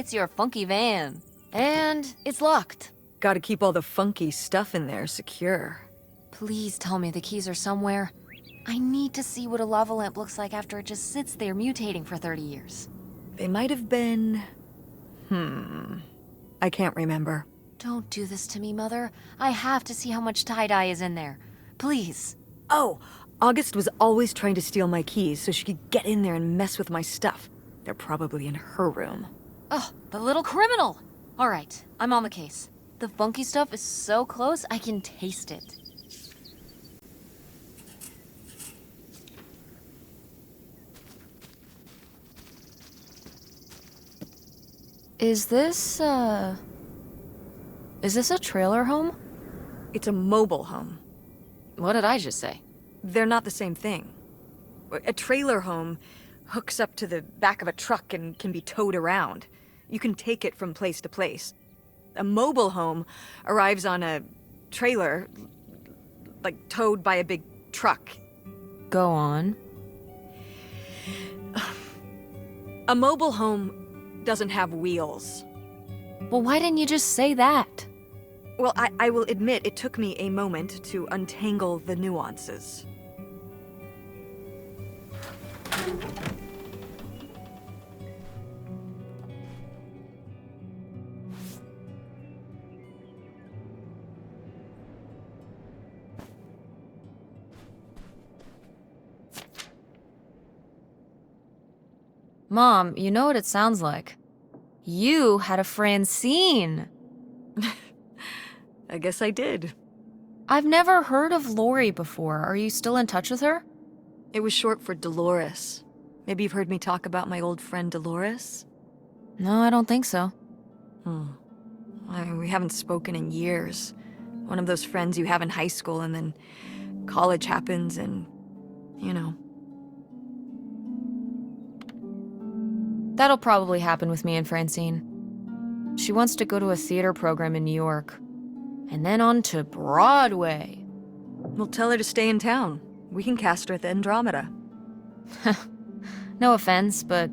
It's your funky van. And it's locked. Gotta keep all the funky stuff in there secure. Please tell me the keys are somewhere. I need to see what a lava lamp looks like after it just sits there mutating for 30 years. They might have been... I can't remember. Don't do this to me, Mother. I have to see how much tie-dye is in there. Please. Oh, August was always trying to steal my keys so she could get in there and mess with my stuff. They're probably in her room. Oh, the little criminal! All right, I'm on the case. The funky stuff is so close, I can taste it. Is this a trailer home? It's a mobile home. What did I just say? They're not the same thing. A trailer home hooks up to the back of a truck and can be towed around. You can take it from place to place. A mobile home arrives on a trailer, like towed by a big truck. Go on. A mobile home doesn't have wheels. Well, why didn't you just say that? Well, I will admit it took me a moment to untangle the nuances. Mom, you know what it sounds like. You had a Francine. I guess I did. I've never heard of Lori before. Are you still in touch with her? It was short for Dolores. Maybe you've heard me talk about my old friend Dolores? No, I don't think so. We haven't spoken in years. One of those friends you have in high school and then college happens and, you know. That'll probably happen with me and Francine. She wants to go to a theater program in New York. And then on to Broadway. We'll tell her to stay in town. We can cast her at the Andromeda. No offense, but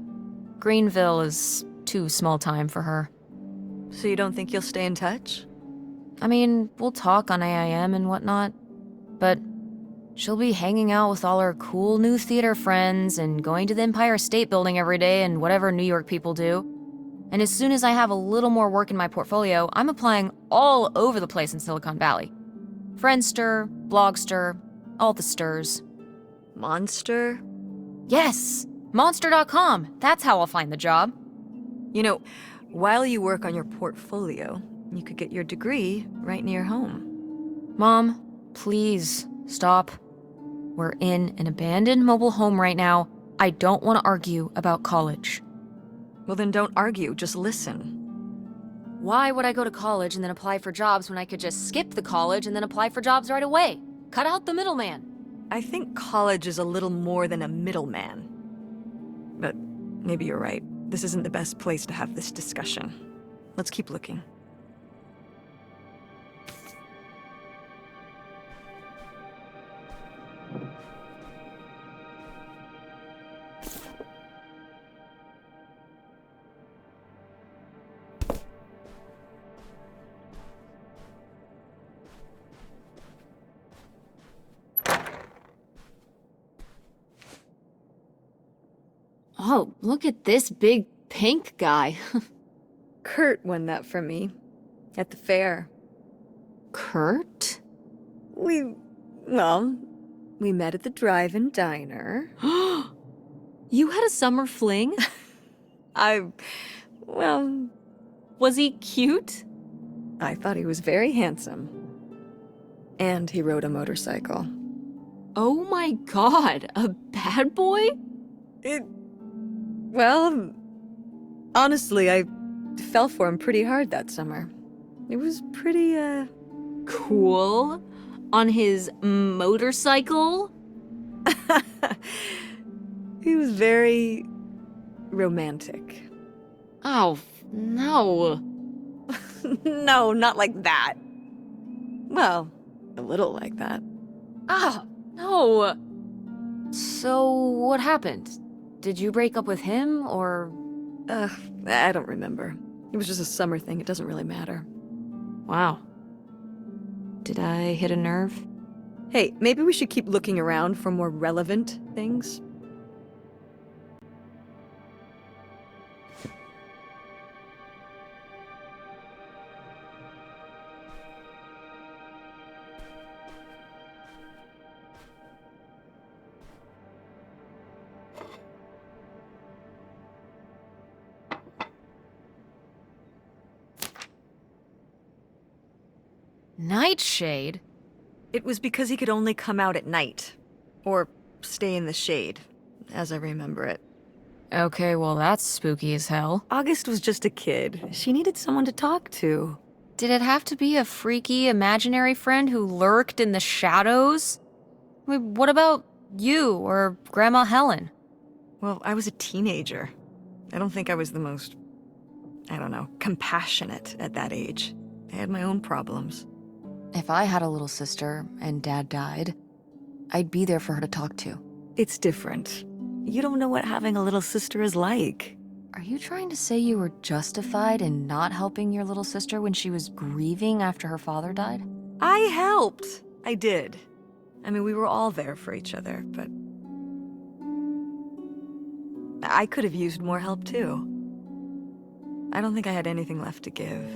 Greenville is too small time for her. So you don't think you'll stay in touch? I mean, we'll talk on AIM and whatnot, but she'll be hanging out with all her cool new theater friends and going to the Empire State Building every day and whatever New York people do. And as soon as I have a little more work in my portfolio, I'm applying all over the place in Silicon Valley. Friendster, Blogster, all the stirs. Monster? Yes! Monster.com! That's how I'll find the job. You know, while you work on your portfolio, you could get your degree right near home. Mom, please, stop. We're in an abandoned mobile home right now. I don't want to argue about college. Well, then don't argue, just listen. Why would I go to college and then apply for jobs when I could just skip the college and then apply for jobs right away? Cut out the middleman. I think college is a little more than a middleman. But maybe you're right. This isn't the best place to have this discussion. Let's keep looking. Oh, look at this big pink guy. Kurt won that from me. At the fair. Kurt? We met at the drive-in diner. You had a summer fling? Was he cute? I thought he was very handsome. And he rode a motorcycle. Oh my god, a bad boy? Honestly, I fell for him pretty hard that summer. It was pretty, Cool. On his motorcycle? He was very romantic. Oh, no. No, not like that. Well, a little like that. Ah, no. So, what happened? Did you break up with him, or...? I don't remember. It was just a summer thing. It doesn't really matter. Wow. Did I hit a nerve? Hey, maybe we should keep looking around for more relevant things. Nightshade? It was because he could only come out at night. Or stay in the shade, as I remember it. Okay, well that's spooky as hell. August was just a kid. She needed someone to talk to. Did it have to be a freaky, imaginary friend who lurked in the shadows? I mean, what about you or Grandma Helen? Well, I was a teenager. I don't think I was the most, compassionate at that age. I had my own problems. If I had a little sister and Dad died, I'd be there for her to talk to. It's different. You don't know what having a little sister is like. Are you trying to say you were justified in not helping your little sister when she was grieving after her father died? I helped. I did. I mean, we were all there for each other, but I could have used more help too. I don't think I had anything left to give.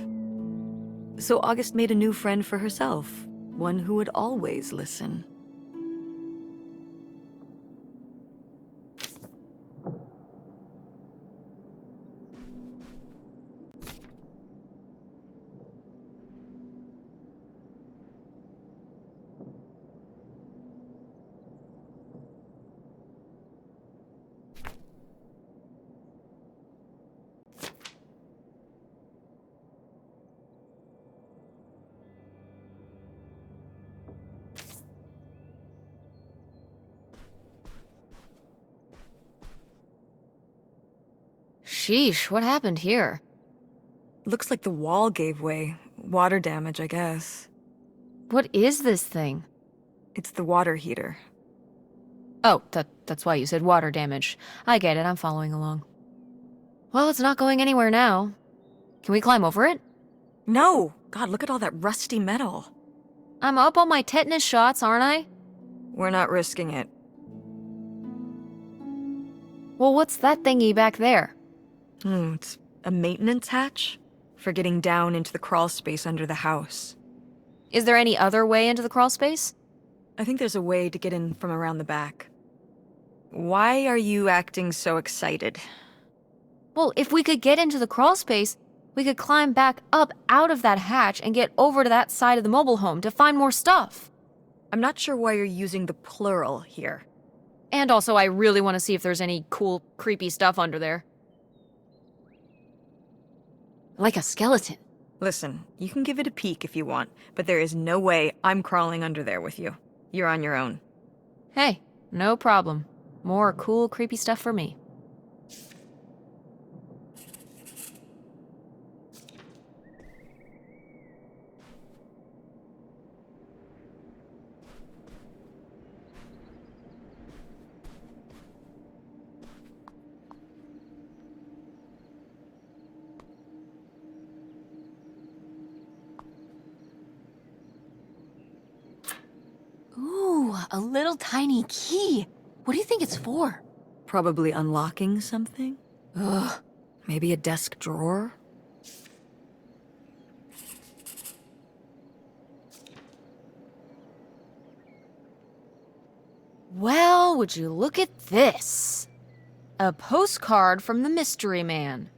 So August made a new friend for herself, one who would always listen. Sheesh, what happened here? Looks like the wall gave way. Water damage, I guess. What is this thing? It's the water heater. Oh, that's why you said water damage. I get it, I'm following along. Well, it's not going anywhere now. Can we climb over it? No! God, look at all that rusty metal. I'm up on my tetanus shots, aren't I? We're not risking it. Well, what's that thingy back there? It's a maintenance hatch for getting down into the crawl space under the house. Is there any other way into the crawl space? I think there's a way to get in from around the back. Why are you acting so excited? Well, if we could get into the crawl space, we could climb back up out of that hatch and get over to that side of the mobile home to find more stuff. I'm not sure why you're using the plural here. And also, I really want to see if there's any cool, creepy stuff under there. Like a skeleton. Listen, you can give it a peek if you want, but there is no way I'm crawling under there with you. You're on your own. Hey, no problem. More cool, creepy stuff for me. Ooh, a little tiny key. What do you think it's for? Probably unlocking something? Ugh. Maybe a desk drawer? Well, would you look at this? A postcard from the mystery man.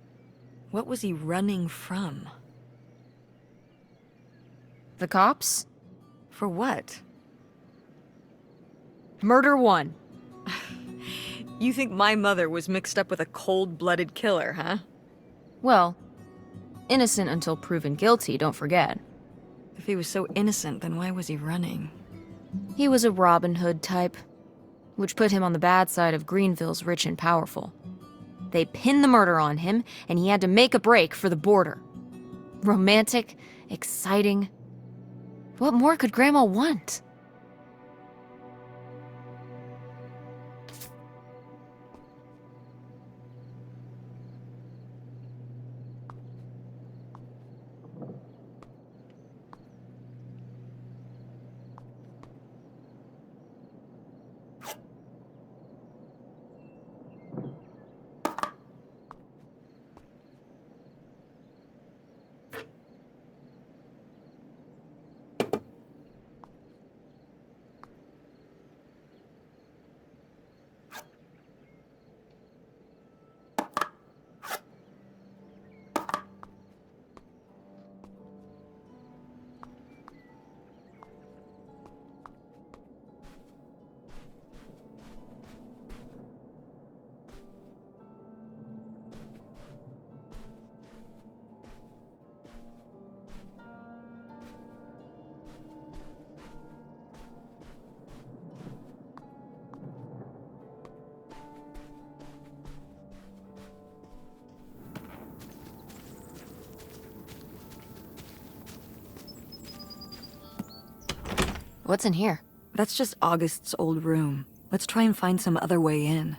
What was he running from? The cops? For what? Murder 1. You think my mother was mixed up with a cold-blooded killer, huh? Well, innocent until proven guilty, don't forget. If he was so innocent, then why was he running? He was a Robin Hood type, which put him on the bad side of Greenville's rich and powerful. They pinned the murder on him, and he had to make a break for the border. Romantic, exciting. What more could Grandma want? What's in here? That's just August's old room. Let's try and find some other way in.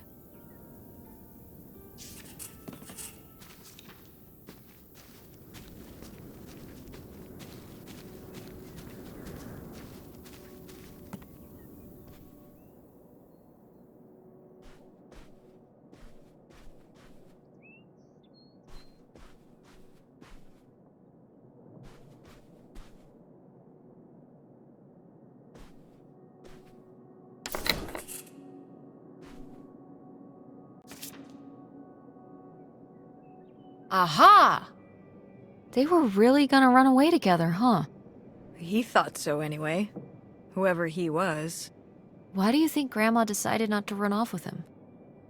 Aha! They were really gonna run away together, huh? He thought so anyway. Whoever he was. Why do you think Grandma decided not to run off with him?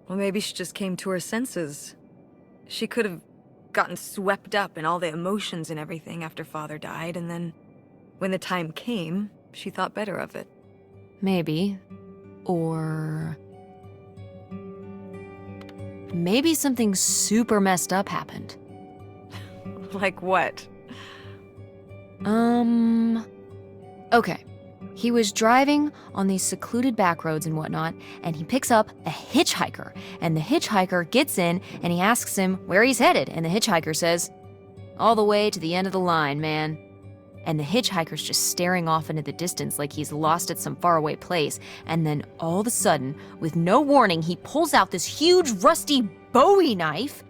Well, maybe she just came to her senses. She could have gotten swept up in all the emotions and everything after Father died, and then when the time came, she thought better of it. Maybe. Or... maybe something super messed up happened. Like what? Okay. He was driving on these secluded back roads and whatnot, and he picks up a hitchhiker. And the hitchhiker gets in, and he asks him where he's headed. And the hitchhiker says, "All the way to the end of the line, man." And the hitchhiker's just staring off into the distance like he's lost at some faraway place. And then all of a sudden, with no warning, he pulls out this huge rusty Bowie knife.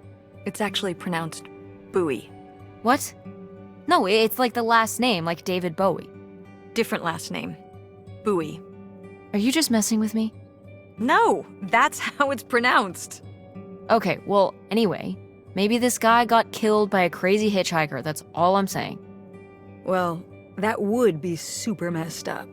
It's actually pronounced Bowie. What? No, it's like the last name, like David Bowie. Different last name. Bowie. Are you just messing with me? No, that's how it's pronounced. Okay, well, anyway, maybe this guy got killed by a crazy hitchhiker, that's all I'm saying. Well, that would be super messed up.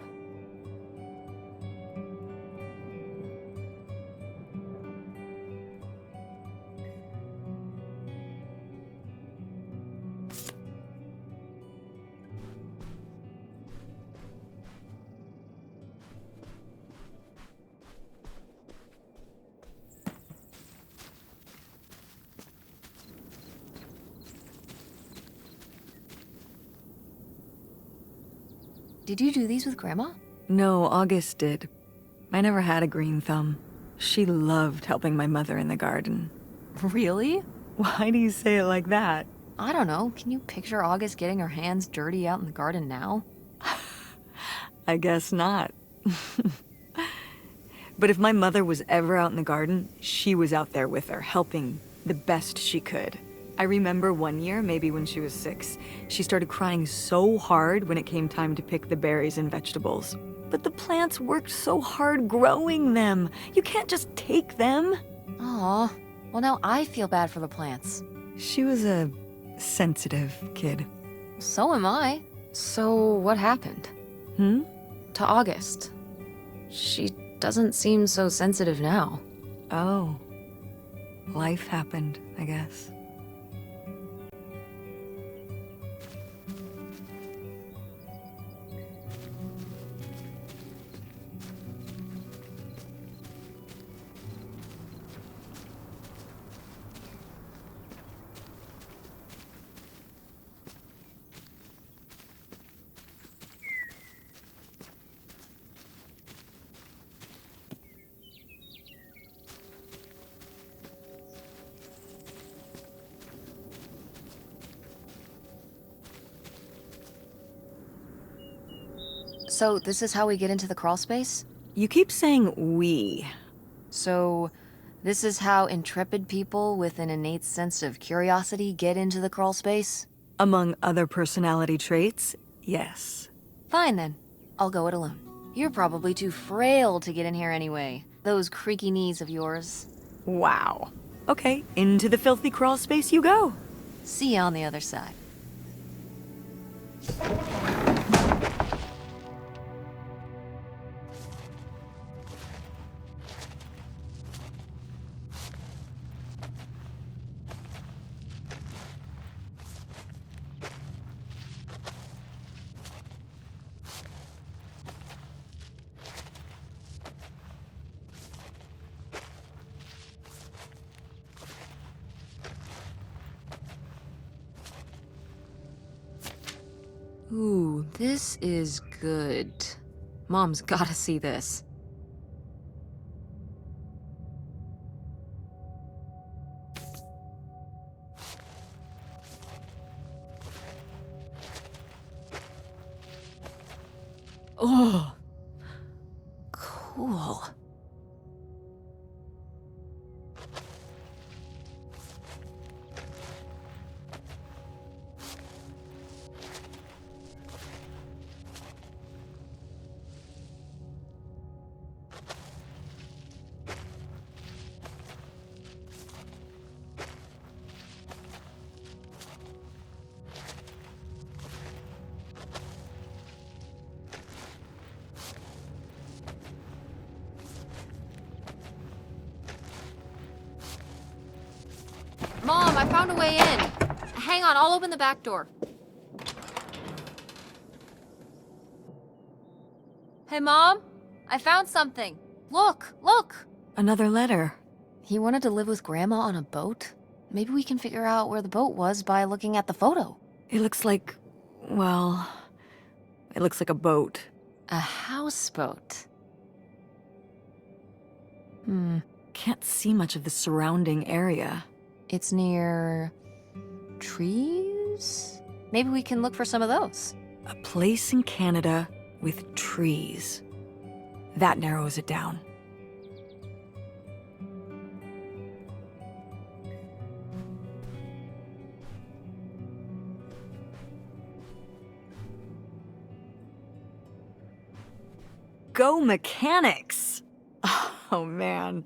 Did you do these with Grandma? No, August did. I never had a green thumb. She loved helping my mother in the garden. Really? Why do you say it like that? I don't know. Can you picture August getting her hands dirty out in the garden now? I guess not. But if my mother was ever out in the garden, she was out there with her, helping the best she could. I remember one year, maybe when she was 6, she started crying so hard when it came time to pick the berries and vegetables. But the plants worked so hard growing them. You can't just take them. Aw, well now I feel bad for the plants. She was a sensitive kid. So am I. So what happened? To August. She doesn't seem so sensitive now. Oh. Life happened, I guess. So this is how we get into the crawl space? You keep saying we. So this is how intrepid people with an innate sense of curiosity get into the crawl space? Among other personality traits, yes. Fine then. I'll go it alone. You're probably too frail to get in here anyway. Those creaky knees of yours. Wow. Okay, into the filthy crawl space you go. See you on the other side. Ooh, this is good. Mom's gotta see this. Oh, cool. Mom, I found a way in. Hang on, I'll open the back door. Hey, Mom? I found something. Look, look! Another letter. He wanted to live with Grandma on a boat? Maybe we can figure out where the boat was by looking at the photo. It looks like, well, it looks like a boat. A houseboat. Can't see much of the surrounding area. It's near... trees? Maybe we can look for some of those. A place in Canada with trees. That narrows it down. Go mechanics! Oh man,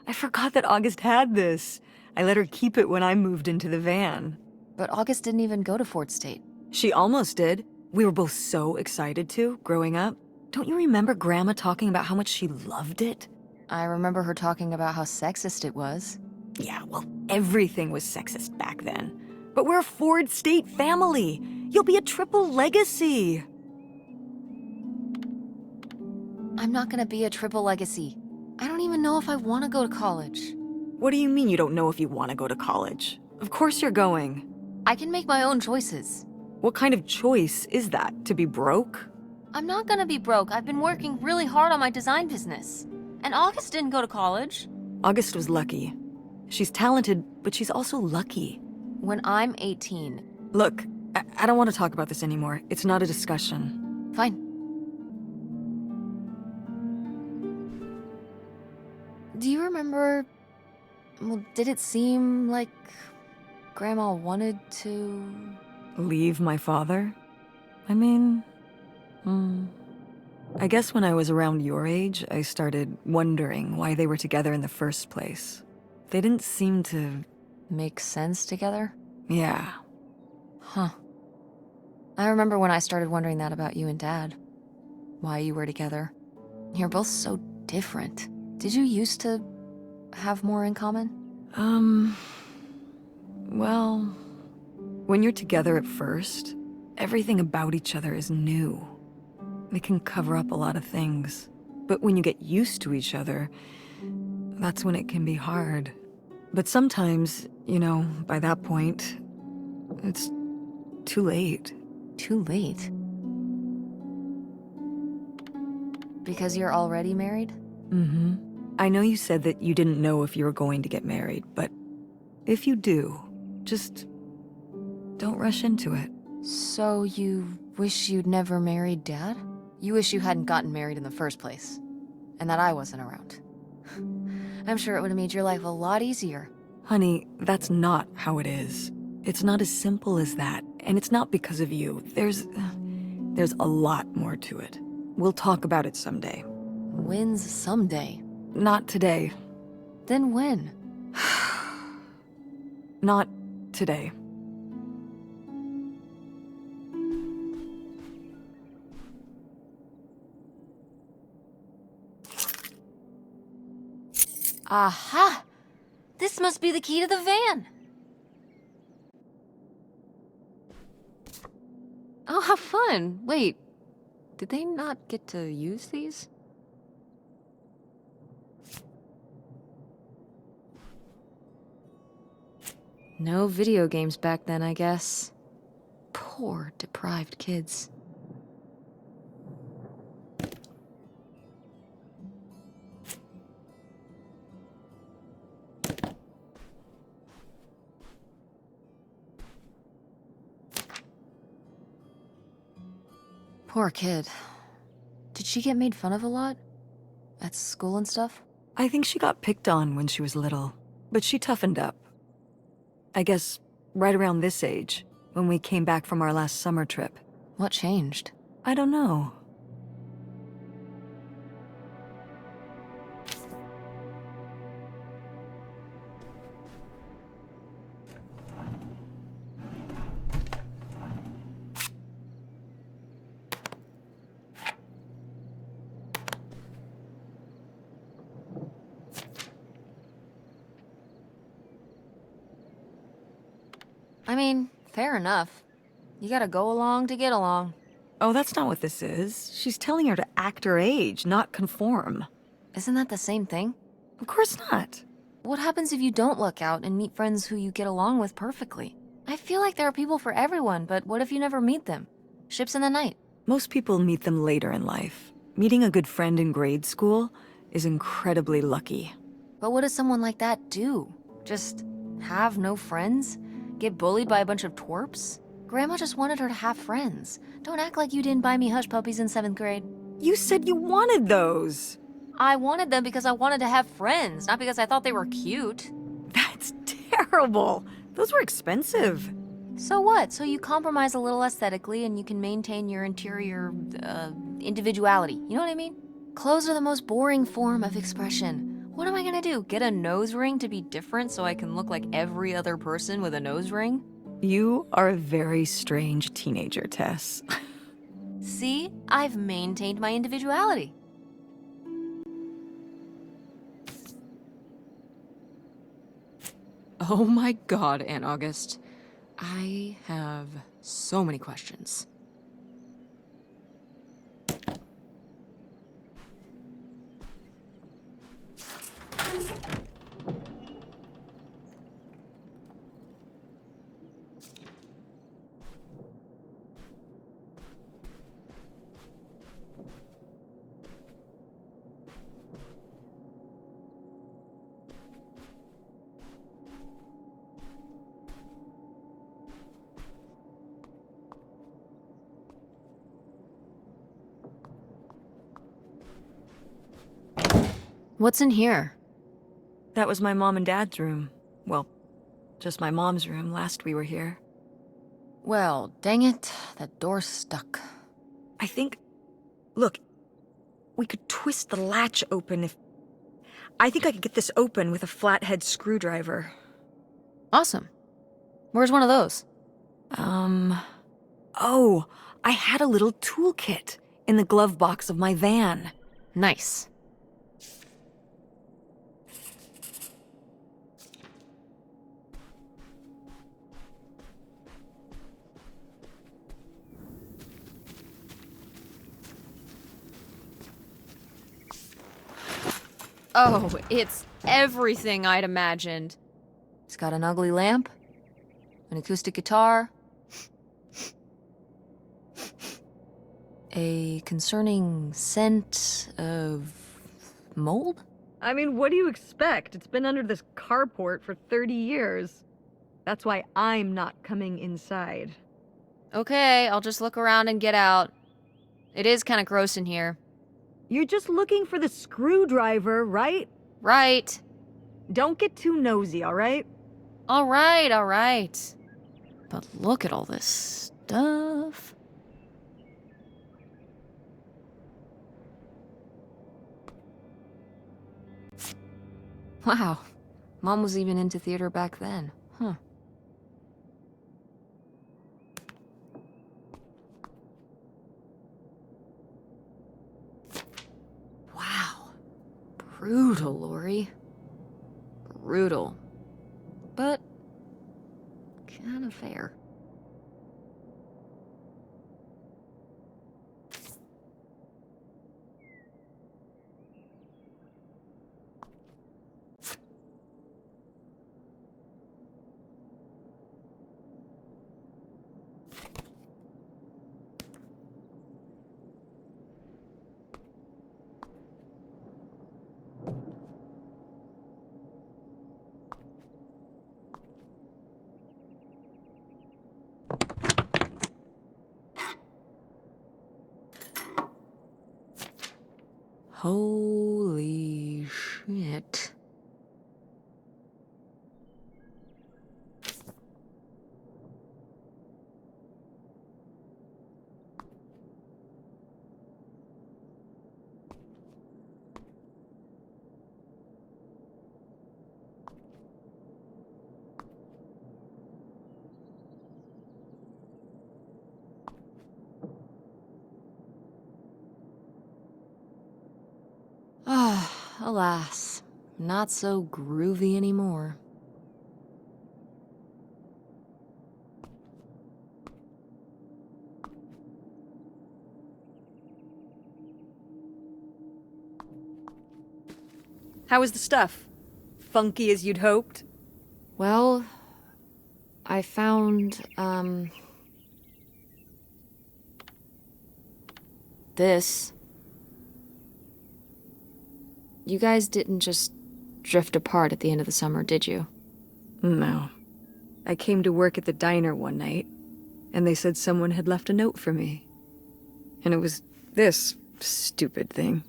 I forgot that August had this. I let her keep it when I moved into the van. But August didn't even go to Fort State. She almost did. We were both so excited to, growing up. Don't you remember Grandma talking about how much she loved it? I remember her talking about how sexist it was. Yeah, well, everything was sexist back then. But we're a Ford State family. You'll be a triple legacy. I'm not gonna be a triple legacy. I don't even know if I want to go to college. What do you mean you don't know if you want to go to college? Of course you're going. I can make my own choices. What kind of choice is that? To be broke? I'm not gonna be broke. I've been working really hard on my design business. And August didn't go to college. August was lucky. She's talented, but she's also lucky. When I'm 18. Look, I don't want to talk about this anymore. It's not a discussion. Fine. Do you remember... well, did it seem like Grandma wanted to... Leave my father? I mean... I guess when I was around your age, I started wondering why they were together in the first place. They didn't seem to... make sense together? Yeah. Huh. I remember when I started wondering that about you and Dad. Why you were together. You're both so different. Did you used to have more in common? Well, when you're together at first, everything about each other is new. They can cover up a lot of things. But when you get used to each other, that's when it can be hard. But sometimes, you know, by that point, it's too late. Too late? Because you're already married? Mm-hmm. I know you said that you didn't know if you were going to get married, but if you do, just don't rush into it. So you wish you'd never married Dad? You wish you hadn't gotten married in the first place. And that I wasn't around. I'm sure it would have made your life a lot easier. Honey, that's not how it is. It's not as simple as that, and it's not because of you. There's a lot more to it. We'll talk about it someday. When's someday? Not today. Then when? Not today. Aha! This must be the key to the van! Oh, how fun! Wait, did they not get to use these? No video games back then, I guess. Poor, deprived kids. Poor kid. Did she get made fun of a lot? At school and stuff? I think she got picked on when she was little, but she toughened up. I guess right around this age, when we came back from our last summer trip. What changed? I don't know. I mean, fair enough. You gotta go along to get along. Oh, that's not what this is. She's telling her to act her age, not conform. Isn't that the same thing? Of course not. What happens if you don't look out and meet friends who you get along with perfectly? I feel like there are people for everyone, but what if you never meet them? Ships in the night. Most people meet them later in life. Meeting a good friend in grade school is incredibly lucky. But what does someone like that do? Just have no friends? Get bullied by a bunch of twerps? Grandma just wanted her to have friends. Don't act like you didn't buy me hush puppies in 7th grade. You said you wanted those. I wanted them because I wanted to have friends, not because I thought they were cute. That's terrible. Those were expensive. So what? So you compromise a little aesthetically and you can maintain your interior, individuality. You know what I mean? Clothes are the most boring form of expression. What am I gonna do? Get a nose ring to be different so I can look like every other person with a nose ring? You are a very strange teenager, Tess. See? I've maintained my individuality. Oh my god, Aunt August. I have so many questions. What's in here? That was my mom and dad's room. Well, just my mom's room last we were here. Well, dang it, that door's stuck. I think... Look, we could twist the latch open if... I think I could get this open with a flathead screwdriver. Awesome. Where's one of those? Oh, I had a little toolkit in the glove box of my van. Nice. Oh, it's everything I'd imagined. It's got an ugly lamp, an acoustic guitar, a concerning scent of mold? I mean, what do you expect? It's been under this carport for 30 years. That's why I'm not coming inside. Okay, I'll just look around and get out. It is kind of gross in here. You're just looking for the screwdriver, right? Right. Don't get too nosy, all right? All right. But look at all this stuff. Wow. Mom was even into theater back then. Huh. Wow. Brutal, Lori. Brutal. But kind of fair. Holy shit. Ah, alas, not so groovy anymore. How was the stuff? Funky as you'd hoped? Well, I found, this. You guys didn't just drift apart at the end of the summer, did you? No. I came to work at the diner one night, and they said someone had left a note for me. And it was this stupid thing.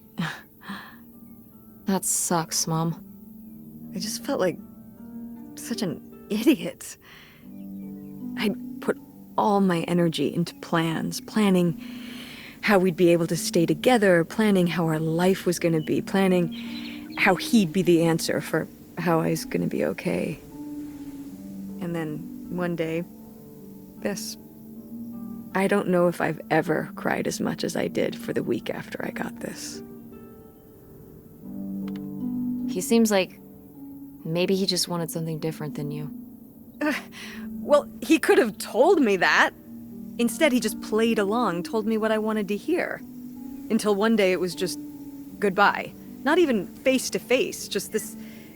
That sucks, Mom. I just felt like such an idiot. I'd put all my energy into plans, planning how we'd be able to stay together, planning how our life was going to be, planning how he'd be the answer for how I was going to be okay. And then one day, this. I don't know if I've ever cried as much as I did for the week after I got this. He seems like maybe he just wanted something different than you. Well, he could have told me that. Instead, he just played along, told me what I wanted to hear. Until one day it was just goodbye. Not even face to face, just this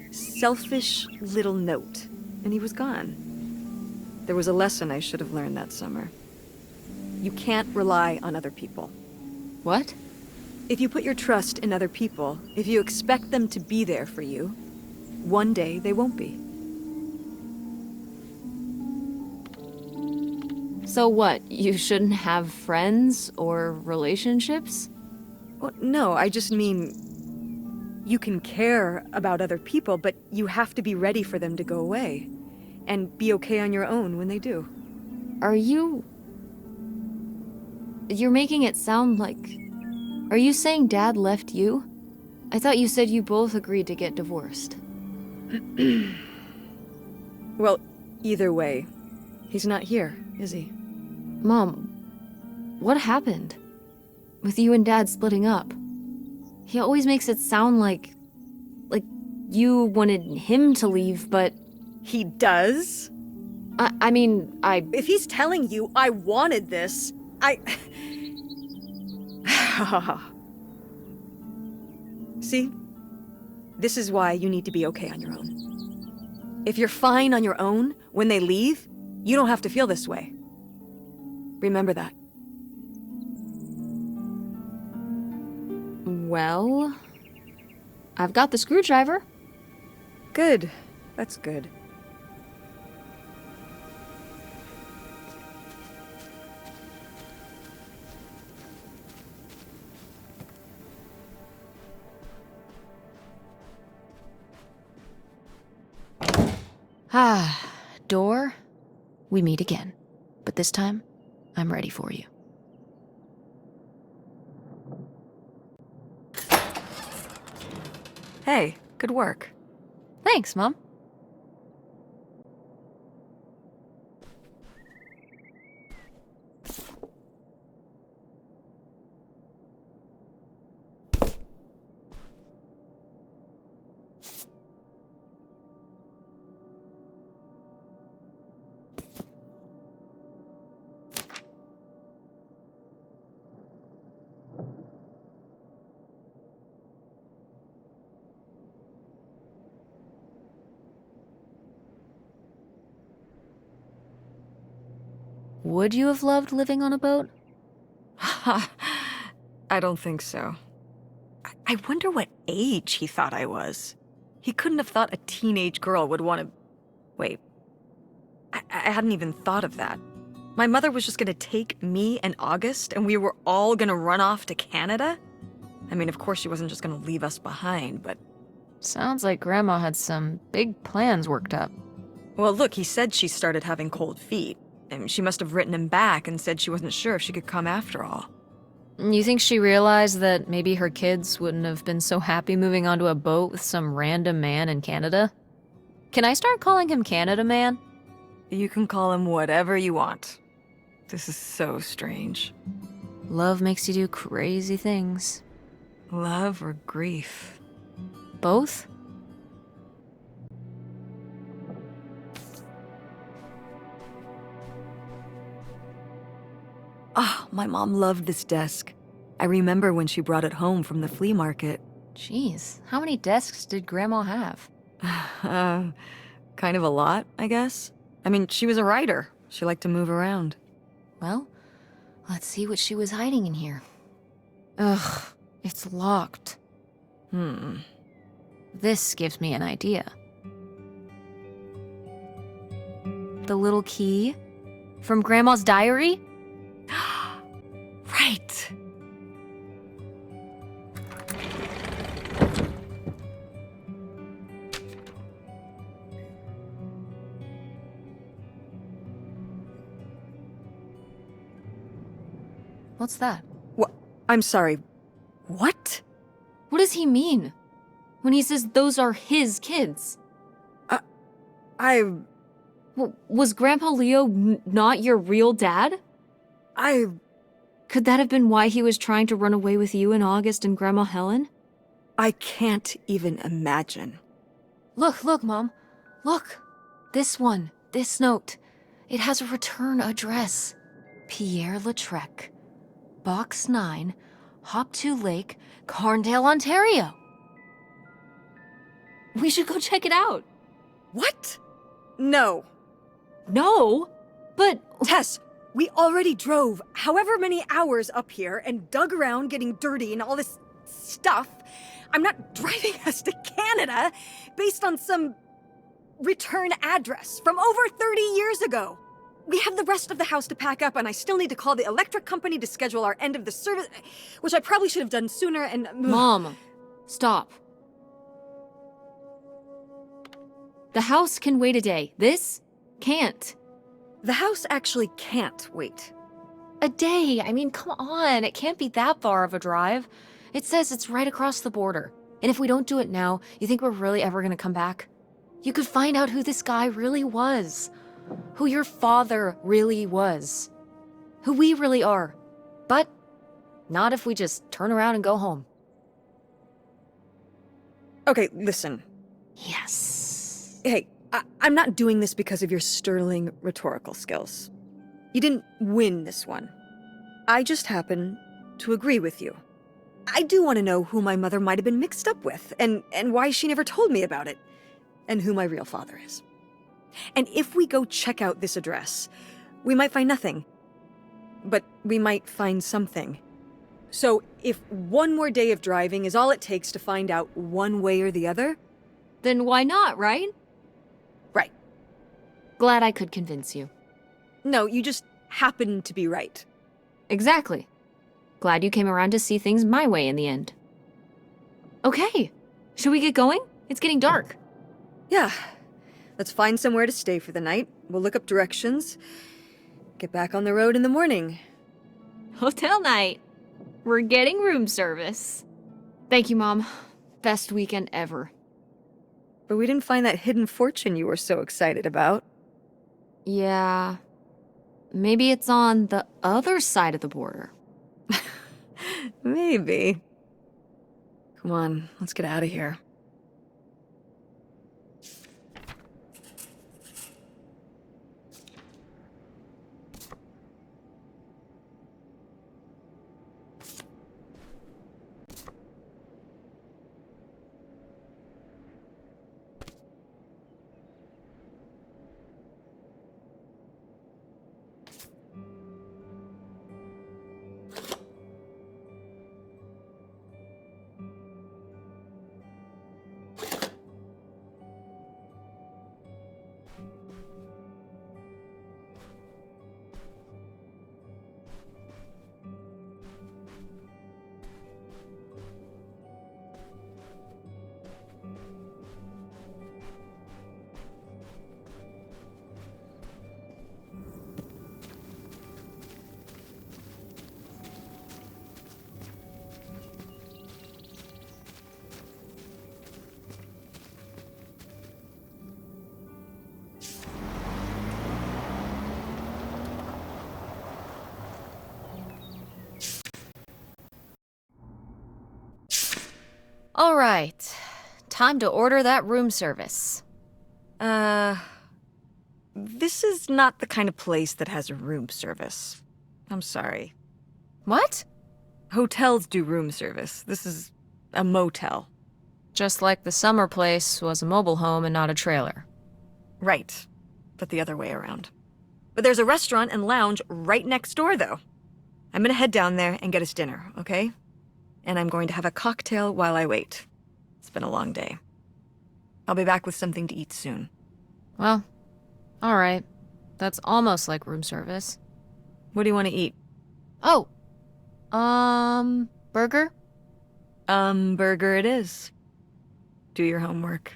selfish little note. And he was gone. There was a lesson I should have learned that summer. You can't rely on other people. What? If you put your trust in other people, if you expect them to be there for you, one day they won't be. So what, you shouldn't have friends or relationships? Well, no, I just mean you can care about other people, but you have to be ready for them to go away. And be okay on your own when they do. Are you... You're making it sound like... Are you saying Dad left you? I thought you said you both agreed to get divorced. Well, either way, he's not here, is he? Mom, what happened? With you and Dad splitting up? He always makes it sound like you wanted him to leave, but... He does? I mean, If he's telling you I wanted this, See? This is why you need to be okay on your own. If you're fine on your own, when they leave, you don't have to feel this way. Remember that. Well... I've got the screwdriver. Good. That's good. Ah, door, we meet again. But this time, I'm ready for you. Hey, good work. Thanks, Mom. Would you have loved living on a boat? I don't think so. I wonder what age he thought I was. He couldn't have thought a teenage girl would want to... Wait. I hadn't even thought of that. My mother was just gonna take me and August, and we were all gonna run off to Canada? I mean, of course she wasn't just gonna leave us behind, but... Sounds like Grandma had some big plans worked up. Well, look, he said she started having cold feet. And she must have written him back and said she wasn't sure if she could come after all. You think she realized that maybe her kids wouldn't have been so happy moving onto a boat with some random man in Canada? Can I start calling him Canada Man? You can call him whatever you want. This is so strange. Love makes you do crazy things. Love or grief? Both? Ah, my mom loved this desk. I remember when she brought it home from the flea market. Jeez, how many desks did Grandma have? Kind of a lot, I guess. I mean, she was a writer. She liked to move around. Well, let's see what she was hiding in here. Ugh, it's locked. This gives me an idea. The little key? From Grandma's diary? Right. What's that? What? I'm sorry. What? What does he mean? When he says those are his kids? Was Grandpa Leo not your real dad? Could that have been why he was trying to run away with you in August and Grandma Helen? I can't even imagine. Look, Mom. Look. This one. This note. It has a return address. Pierre Lautrec. Box 9, Hop to Lake, Carndale, Ontario. We should go check it out. What? No. No? But... Tess, we already drove however many hours up here and dug around getting dirty and all this stuff. I'm not driving us to Canada based on some return address from over 30 years ago. We have the rest of the house to pack up, and I still need to call the electric company to schedule our end of the service, which I probably should have done sooner, and... Mom, stop. The house can wait a day. This can't. The house actually can't wait. A day? I mean, come on. It can't be that far of a drive. It says it's right across the border. And if we don't do it now, you think we're really ever gonna come back? You could find out who this guy really was. Who your father really was. Who we really are. But not if we just turn around and go home. Okay, listen. Yes. Hey, I'm not doing this because of your sterling rhetorical skills. You didn't win this one. I just happen to agree with you. I do want to know who my mother might have been mixed up with, and why she never told me about it, and who my real father is. And if we go check out this address, we might find nothing. But we might find something. So if one more day of driving is all it takes to find out one way or the other... Then why not, right? Right. Glad I could convince you. No, you just happen to be right. Exactly. Glad you came around to see things my way in the end. Okay. Should we get going? It's getting dark. Yeah. Let's find somewhere to stay for the night. We'll look up directions. Get back on the road in the morning. Hotel night. We're getting room service. Thank you, Mom. Best weekend ever. But we didn't find that hidden fortune you were so excited about. Yeah. Maybe it's on the other side of the border. Maybe. Come on, let's get out of here. All right. Time to order that room service. This is not the kind of place that has a room service. I'm sorry. What? Hotels do room service. This is a motel. Just like the summer place was a mobile home and not a trailer. Right. But the other way around. But there's a restaurant and lounge right next door, though. I'm gonna head down there and get us dinner, okay? And I'm going to have a cocktail while I wait. It's been a long day. I'll be back with something to eat soon. Well, all right. That's almost like room service. What do you want to eat? Oh, burger? Burger it is. Do your homework.